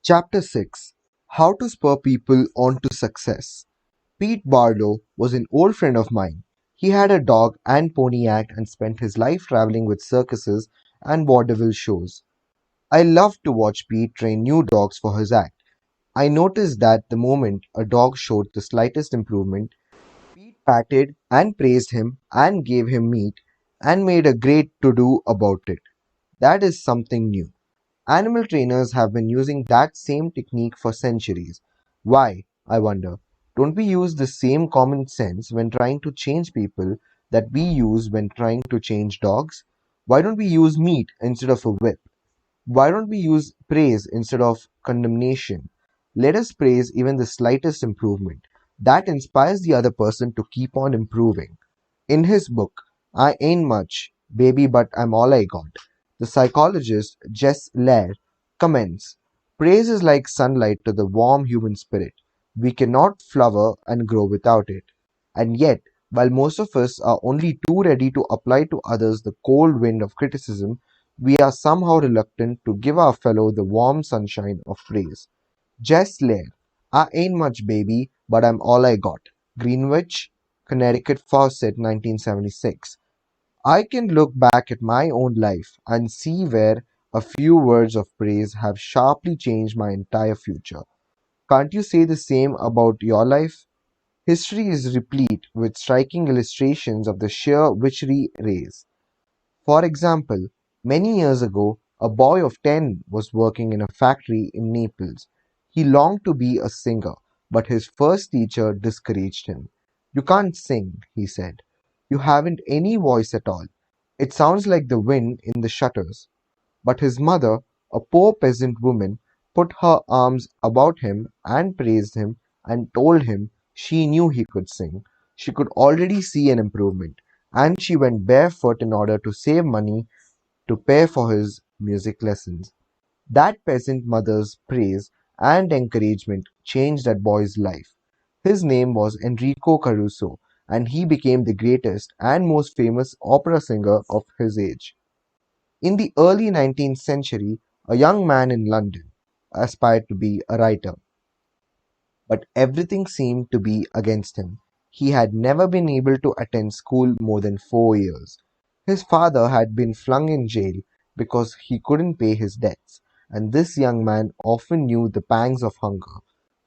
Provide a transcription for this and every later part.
Chapter 6: How to Spur People On to Success. Pete Barlow was an old friend of mine. He had a dog and pony act and spent his life traveling with circuses and vaudeville shows. I loved to watch Pete train new dogs for his act. I noticed that the moment a dog showed the slightest improvement, Pete patted and praised him and gave him meat and made a great to do about it. That is something new. Animal trainers have been using that same technique for centuries. Why, I wonder, don't we use the same common sense when trying to change people that we use when trying to change dogs? Why don't we use meat instead of a whip? Why don't we use praise instead of condemnation? Let us praise even the slightest improvement. That inspires the other person to keep on improving. In his book, I Ain't Much, Baby But I'm All I Got, the psychologist Jess Lair comments, praise is like sunlight to the warm human spirit. We cannot flower and grow without it. And yet, while most of us are only too ready to apply to others the cold wind of criticism, we are somehow reluctant to give our fellow the warm sunshine of praise. Jess Lair, I Ain't Much Baby, But I'm All I Got. Greenwich, Connecticut Fawcett, 1976. I can look back at my own life and see where a few words of praise have sharply changed my entire future. Can't you say the same about your life? History is replete with striking illustrations of the sheer witchery rays. For example, many years ago, a boy of 10 was working in a factory in Naples. He longed to be a singer, but his first teacher discouraged him. You can't sing, he said. You haven't any voice at all. It sounds like the wind in the shutters. But his mother, a poor peasant woman, put her arms about him and praised him and told him she knew he could sing. She could already see an improvement, and she went barefoot in order to save money to pay for his music lessons. That peasant mother's praise and encouragement changed that boy's life. His name was Enrico Caruso, and he became the greatest and most famous opera singer of his age. In the early 19th century, a young man in London aspired to be a writer, but everything seemed to be against him. He had never been able to attend school more than 4 years. His father had been flung in jail because he couldn't pay his debts, and this young man often knew the pangs of hunger.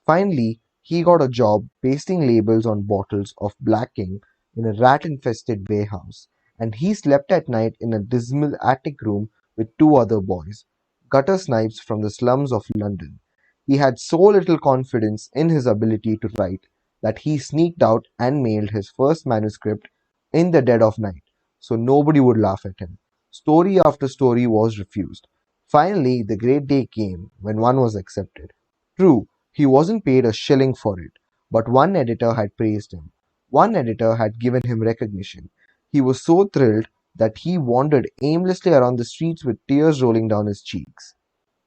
Finally, he got a job pasting labels on bottles of blacking in a rat-infested warehouse, and he slept at night in a dismal attic room with two other boys, gutter snipes from the slums of London. He had so little confidence in his ability to write that he sneaked out and mailed his first manuscript in the dead of night, so nobody would laugh at him. Story after story was refused. Finally, the great day came when one was accepted. True, he wasn't paid a shilling for it, but one editor had praised him. One editor had given him recognition. He was so thrilled that he wandered aimlessly around the streets with tears rolling down his cheeks.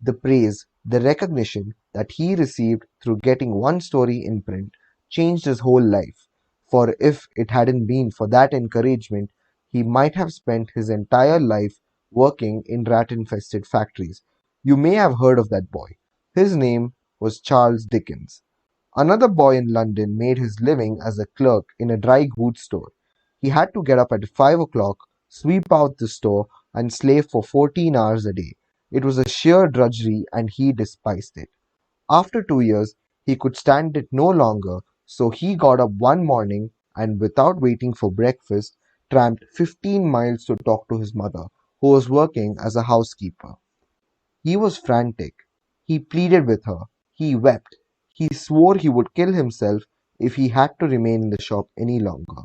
The praise, the recognition that he received through getting one story in print changed his whole life. For if it hadn't been for that encouragement, he might have spent his entire life working in rat infested factories. You may have heard of that boy. His name was Charles Dickens. Another boy in London made his living as a clerk in a dry goods store. He had to get up at 5 o'clock, sweep out the store, and slave for 14 hours a day. It was a sheer drudgery and he despised it. After 2 years, he could stand it no longer, so he got up one morning and, without waiting for breakfast, tramped 15 miles to talk to his mother, who was working as a housekeeper. He was frantic. He pleaded with her. He wept. He swore he would kill himself if he had to remain in the shop any longer.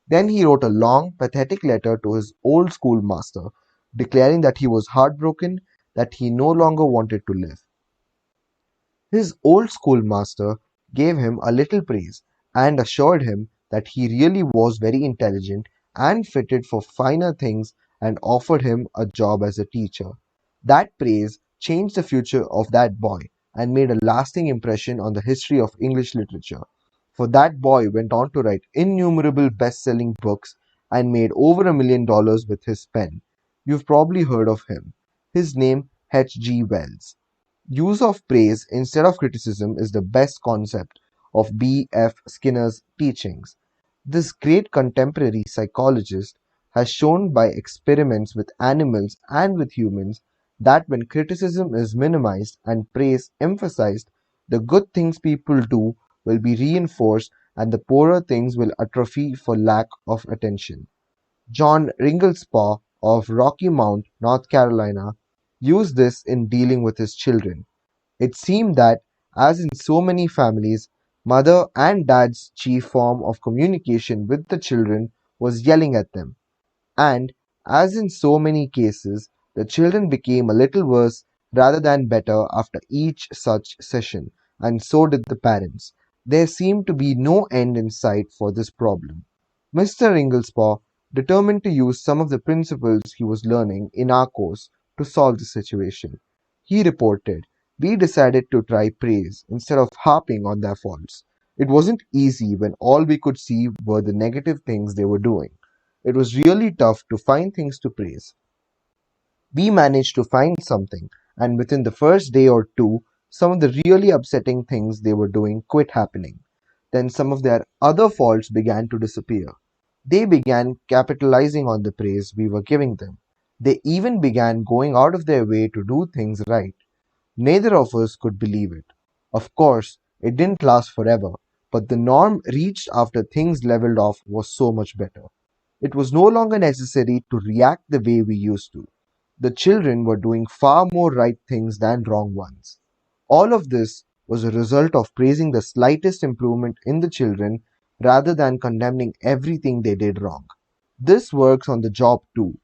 Then he wrote a long, pathetic letter to his old schoolmaster, declaring that he was heartbroken, that he no longer wanted to live. His old schoolmaster gave him a little praise and assured him that he really was very intelligent and fitted for finer things and offered him a job as a teacher. That praise changed the future of that boy and made a lasting impression on the history of English literature. For that boy went on to write innumerable best selling books and made over $1 million with his pen. You've probably heard of him. His name H. G. Wells. Use of praise instead of criticism is the best concept of B.F. Skinner's teachings. This great contemporary psychologist has shown by experiments with animals and with humans that when criticism is minimized and praise emphasized, the good things people do will be reinforced and the poorer things will atrophy for lack of attention. John Ringelspaugh of Rocky Mount, North Carolina, used this in dealing with his children. It seemed that, as in so many families, mother and dad's chief form of communication with the children was yelling at them. And, as in so many cases, the children became a little worse rather than better after each such session, and so did the parents. There seemed to be no end in sight for this problem. Mr. Inglespaw determined to use some of the principles he was learning in our course to solve the situation. He reported, "We decided to try praise instead of harping on their faults. It wasn't easy when all we could see were the negative things they were doing. It was really tough to find things to praise. We managed to find something, and within the first day or two, some of the really upsetting things they were doing quit happening. Then some of their other faults began to disappear. They began capitalizing on the praise we were giving them. They even began going out of their way to do things right. Neither of us could believe it. Of course, it didn't last forever, but the norm reached after things leveled off was so much better. It was no longer necessary to react the way we used to. The children were doing far more right things than wrong ones. All of this was a result of praising the slightest improvement in the children rather than condemning everything they did wrong. This works on the job too.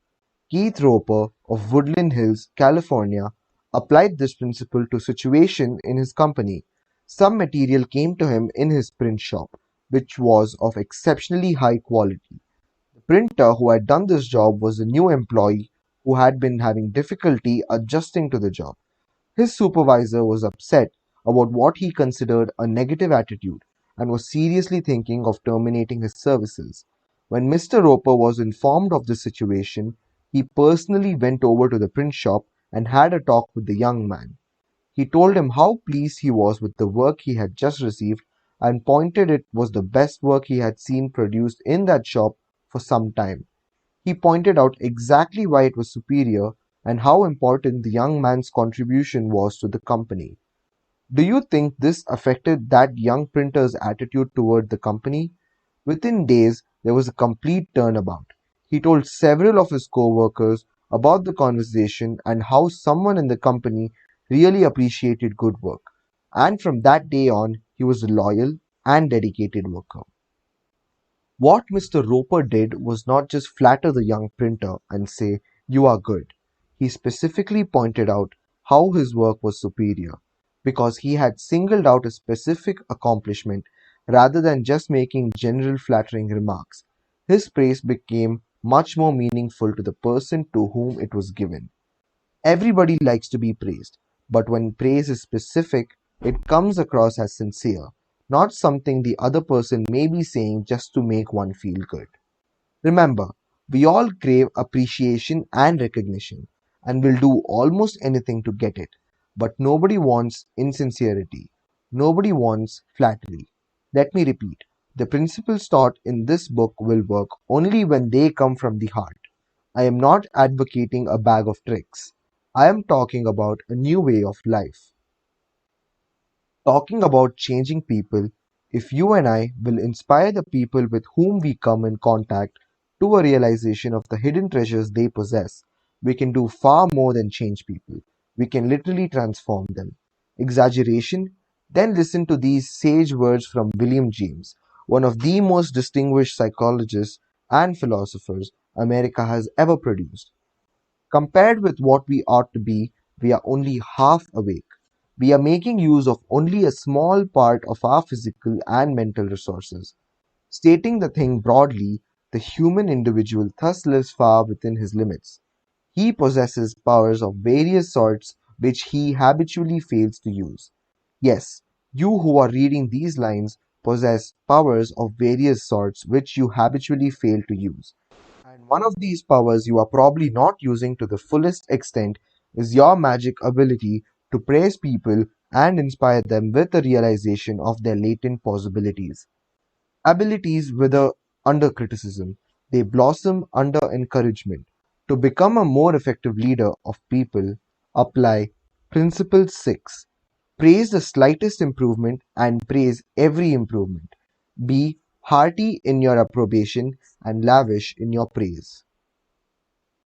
Keith Roper of Woodland Hills, California, applied this principle to situation in his company. Some material came to him in his print shop, which was of exceptionally high quality. The printer who had done this job was a new employee who had been having difficulty adjusting to the job. His supervisor was upset about what he considered a negative attitude and was seriously thinking of terminating his services. When Mr. Roper was informed of the situation, he personally went over to the print shop and had a talk with the young man. He told him how pleased he was with the work he had just received and pointed it was the best work he had seen produced in that shop for some time. He pointed out exactly why it was superior and how important the young man's contribution was to the company. Do you think this affected that young printer's attitude toward the company? Within days, there was a complete turnabout. He told several of his co-workers about the conversation and how someone in the company really appreciated good work. And from that day on, he was a loyal and dedicated worker. What Mr. Roper did was not just flatter the young printer and say, "You are good." He specifically pointed out how his work was superior, because he had singled out a specific accomplishment rather than just making general flattering remarks. His praise became much more meaningful to the person to whom it was given. Everybody likes to be praised, but when praise is specific, it comes across as sincere, not something the other person may be saying just to make one feel good. Remember, we all crave appreciation and recognition, and will do almost anything to get it. But nobody wants insincerity. Nobody wants flattery. Let me repeat, the principles taught in this book will work only when they come from the heart. I am not advocating a bag of tricks. I am talking about a new way of life. Talking about changing people, if you and I will inspire the people with whom we come in contact to a realization of the hidden treasures they possess, we can do far more than change people. We can literally transform them. Exaggeration? Then listen to these sage words from William James, one of the most distinguished psychologists and philosophers America has ever produced. Compared with what we ought to be, we are only half awake. We are making use of only a small part of our physical and mental resources. Stating the thing broadly, the human individual thus lives far within his limits. He possesses powers of various sorts which he habitually fails to use. Yes, you who are reading these lines possess powers of various sorts which you habitually fail to use. And one of these powers you are probably not using to the fullest extent is your magic ability to praise people and inspire them with the realization of their latent possibilities. Abilities wither under criticism, they blossom under encouragement. To become a more effective leader of people, apply Principle 6. Praise the slightest improvement and praise every improvement. Be hearty in your approbation and lavish in your praise.